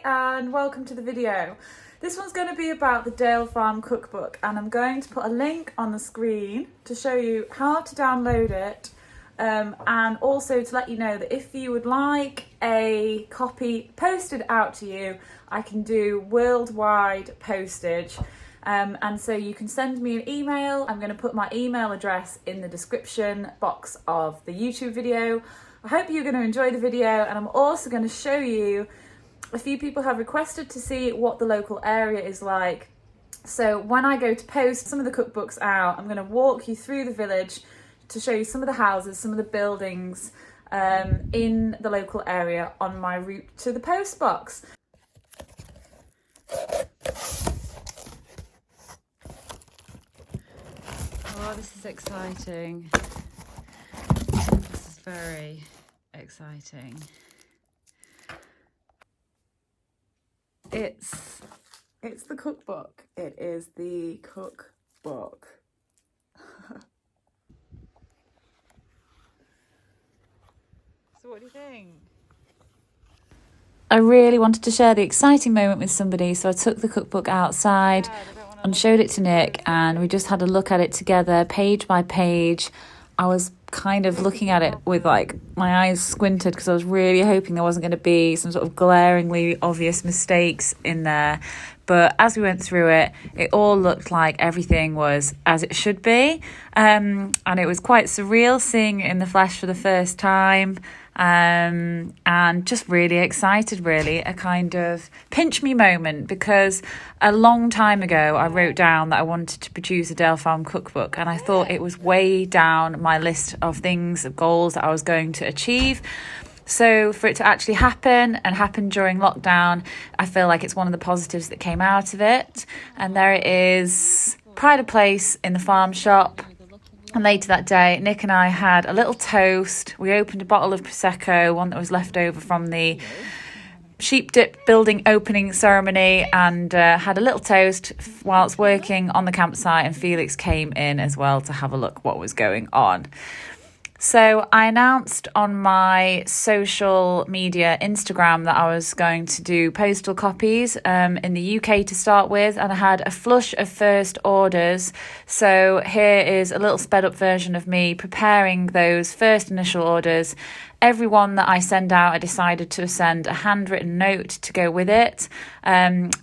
and welcome to the video. This one's going to be about the Dale Farm cookbook, and I'm going to put a link on the screen to show you how to download it, and also to let you know that if you would like a copy posted out to you, I can do worldwide postage. And so you can send me an email. I'm going to put my email address in the description box of the YouTube video. I hope you're going to enjoy the video, and I'm also going to show you, a few people have requested to see what the local area is like. So when I go to post some of the cookbooks out, I'm going to walk you through the village to show you some of the houses, some of the buildings in the local area on my route to the post box. Oh, this is exciting. This is very exciting. It's the cookbook. It is the cookbook. So what do you think? I really wanted to share the exciting moment with somebody, so I took the cookbook outside and showed it to Nick, and we just had a look at it together, page by page. I was kind of looking at it with like my eyes squinted because I was really hoping there wasn't going to be some sort of glaringly obvious mistakes in there. But as we went through it, it all looked like everything was as it should be. And it was quite surreal seeing it in the flesh for the first time. And just really excited, really, a kind of pinch me moment, because a long time ago I wrote down that I wanted to produce a Dale Farm cookbook, and I thought it was way down my list of things, of goals that I was going to achieve. So for it to actually happen, and happen during lockdown, I feel like it's one of the positives that came out of it. And there it is, pride of place in the farm shop. And later that day, Nick and I had a little toast. We opened a bottle of Prosecco, one that was left over from the sheep dip building opening ceremony, and had a little toast whilst working on the campsite, and Felix came in as well to have a look what was going on. So I announced on my social media, Instagram, that I was going to do postal copies in the UK to start with, and I had a flush of first orders. So here is a little sped up version of me preparing those first initial orders. Everyone that I send out, I decided to send a handwritten note to go with it. And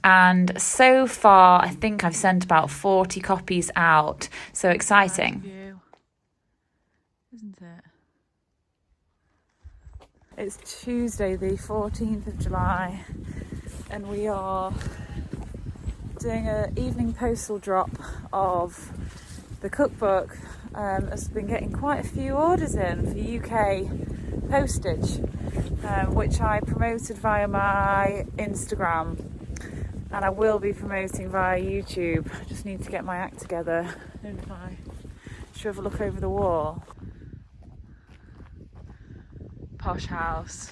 so far, I think I've sent about 40 copies out. So exciting. Isn't it? It's Tuesday the 14th of July, and we are doing an evening postal drop of the cookbook. I've been getting quite a few orders in for UK postage, which I promoted via my Instagram, and I will be promoting via YouTube. I just need to get my act together, don't I? Should we have a look over the wall? Posh house.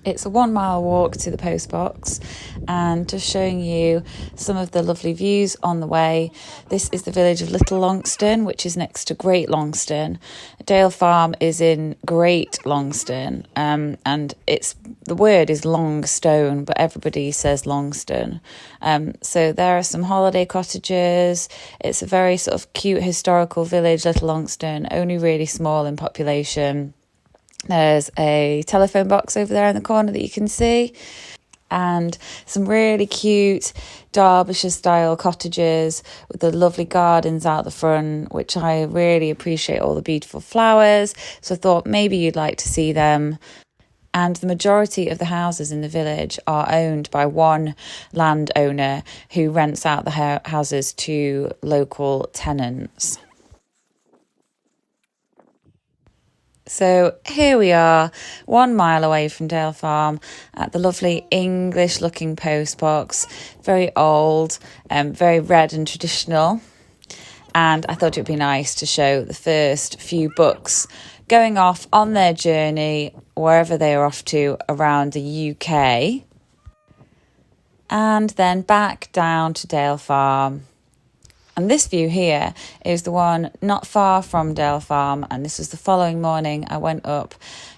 It's a 1 mile walk to the post box, and just showing you some of the lovely views on the way. This is the village of Little Longston, which is next to Great Longston. Dale Farm is in Great Longston, and the word is Longstone, but everybody says Longston. So there are some holiday cottages. It's a very sort of cute historical village, Little Longston, only really small in population. There's a telephone box over there in the corner that you can see, and some really cute Derbyshire style cottages with the lovely gardens out the front, which I really appreciate, all the beautiful flowers. So I thought maybe you'd like to see them. And the majority of the houses in the village are owned by one landowner who rents out the houses to local tenants. So here we are, 1 mile away from Dale Farm at the lovely English looking post box, very old, very red and traditional. And I thought it would be nice to show the first few books going off on their journey, wherever they are off to around the UK. And then back down to Dale Farm. And this view here is the one not far from Dale Farm, and this was the following morning. I went up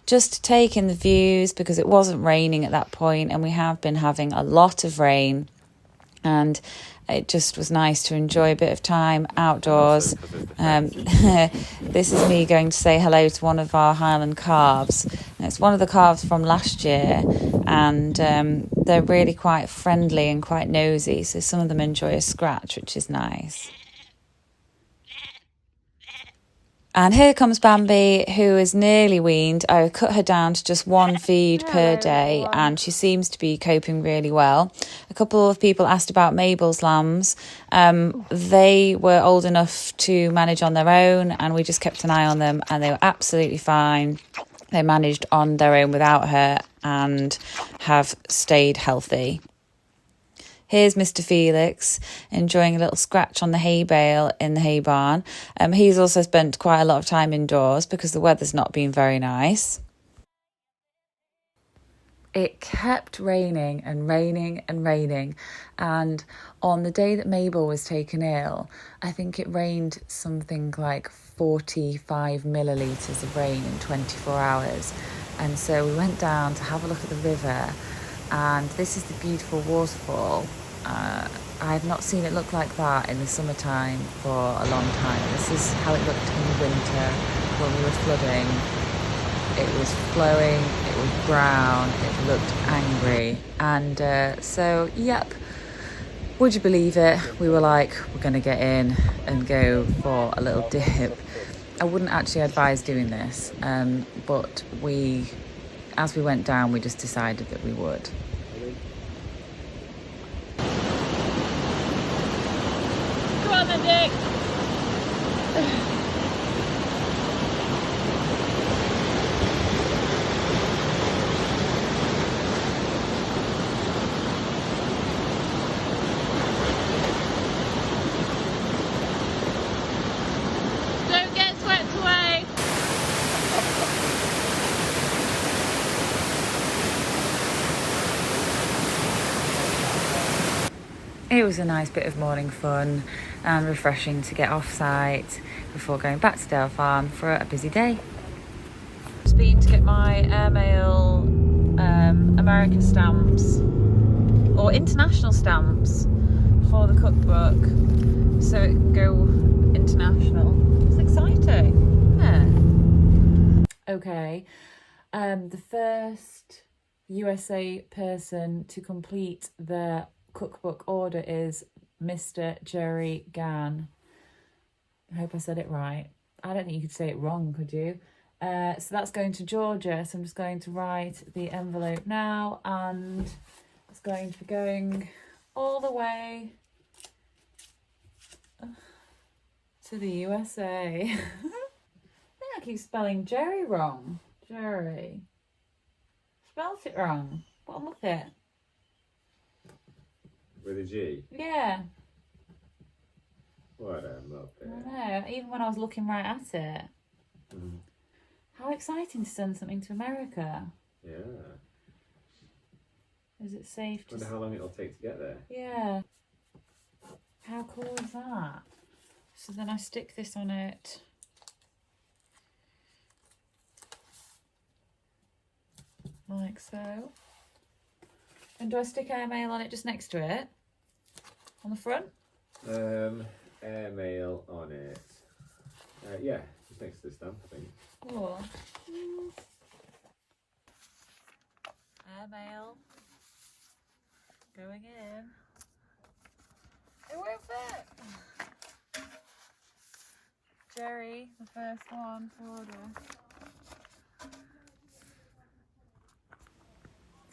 just to take in the views because it wasn't raining at that point, and we have been having a lot of rain, and it just was nice to enjoy a bit of time outdoors. This is me going to say hello to one of our Highland calves. And it's one of the calves from last year, and they're really quite friendly and quite nosy, so some of them enjoy a scratch, which is nice. And here comes Bambi, who is nearly weaned. I cut her down to just one feed per day, and she seems to be coping really well. A couple of people asked about Mabel's lambs. They were old enough to manage on their own, and we just kept an eye on them, and they were absolutely fine. They managed on their own without her and have stayed healthy. Here's Mr. Felix enjoying a little scratch on the hay bale in the hay barn. He's also spent quite a lot of time indoors because the weather's not been very nice. It kept raining and raining and raining, and on the day that Mabel was taken ill, I think it rained something like 45 millilitres of rain in 24 hours. And so we went down to have a look at the river, and this is the beautiful waterfall. I have not seen it look like that in the summertime for a long time. This is how it looked in the winter when we were flooding. It was flowing, it was brown, it looked angry. And so, yep, would you believe it? We were like, we're going to get in and go for a little dip. I wouldn't actually advise doing this, but as we went down, we just decided that we would. Go on then, Dick. Don't get swept away. It was a nice bit of morning fun and refreshing to get off site before going back to Dale Farm for a busy day. Just been to get my airmail American stamps or international stamps for the cookbook so it can go international. It's exciting, isn't it? Okay, the first USA person to complete their cookbook order is Mr. Jerry Gann. I hope I said it right. I don't think you could say it wrong, could you? So that's going to Georgia. So I'm just going to write the envelope now, and it's going to be going all the way to the USA. I think I keep spelling Jerry wrong. Jerry. Spelt it wrong. What am I it? With a G? Yeah. What a muppet. I know, even when I was looking right at it. Mm. How exciting to send something to America. Yeah. Is it safe to... Wonder how long it'll take to get there. Yeah. How cool is that? So then I stick this on it. Like so. And do I stick airmail on it just next to it? On the front? Airmail on it. Yeah, just next to the stamp, I think. Cool. Airmail. Going in. It won't fit. Jerry, the first one to order.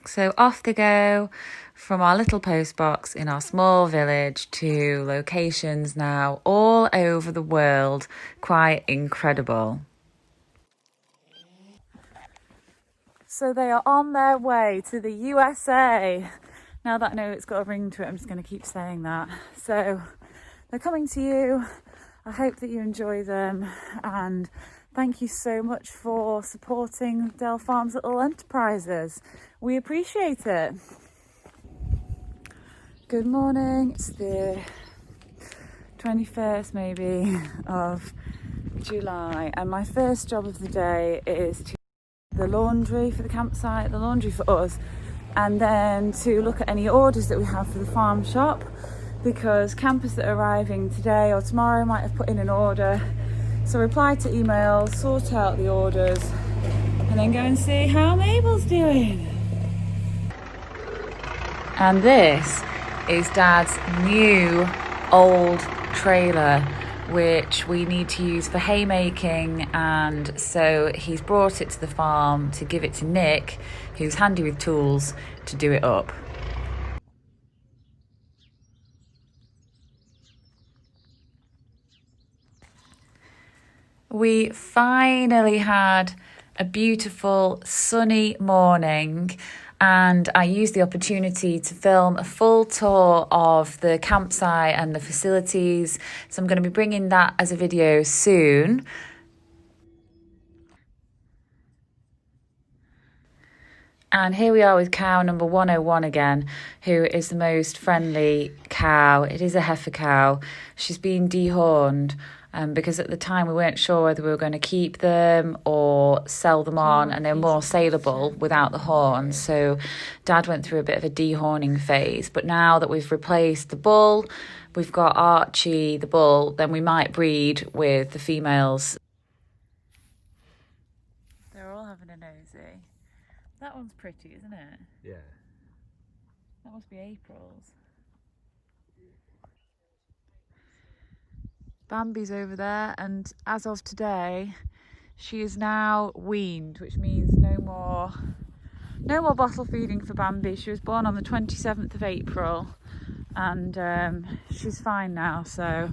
So off they go from our little post box in our small village to locations now all over the world. Quite incredible. So they are on their way to the USA. Now that I know it's got a ring to it, I'm just going to keep saying that. So they're coming to you. I hope that you enjoy them, and thank you so much for supporting Dale Farm's Little Enterprises. We appreciate it. Good morning. It's the 21st maybe of July, and my first job of the day is to the laundry for the campsite, the laundry for us, and then to look at any orders that we have for the farm shop, because campers that are arriving today or tomorrow might have put in an order. So reply to emails, sort out the orders, and then go and see how Mabel's doing. And this is Dad's new old trailer, which we need to use for haymaking, and so he's brought it to the farm to give it to Nick, who's handy with tools, to do it up. We finally had a beautiful sunny morning, and I used the opportunity to film a full tour of the campsite and the facilities, so I'm going to be bringing that as a video soon. And here we are with cow number 101 again, who is the most friendly cow. It is a heifer cow. She's been dehorned because at the time we weren't sure whether we were going to keep them or sell them on, and they're more saleable without the horns. So Dad went through a bit of a dehorning phase. But now that we've replaced the bull, we've got Archie, the bull, then we might breed with the females. They're all having a nosy. That one's pretty, isn't it? Yeah. That must be April's. Bambi's over there, and as of today, she is now weaned, which means no more bottle feeding for Bambi. She was born on the 27th of April, and she's fine now, so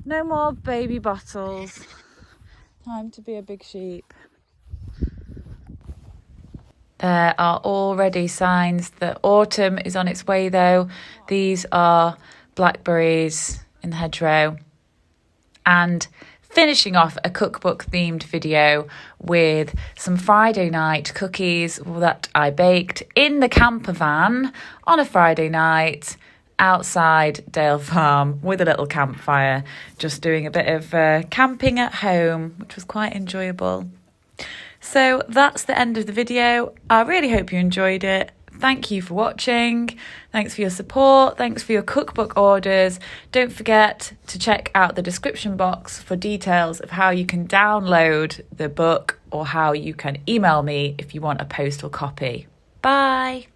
no more baby bottles. Time to be a big sheep. There are already signs that autumn is on its way though. These are blackberries in the hedgerow. And finishing off a cookbook themed video with some Friday night cookies that I baked in the camper van on a Friday night outside Dale Farm with a little campfire, just doing a bit of camping at home, which was quite enjoyable. So that's the end of the video. I really hope you enjoyed it. Thank you for watching. Thanks for your support. Thanks for your cookbook orders. Don't forget to check out the description box for details of how you can download the book or how you can email me if you want a postal copy. Bye.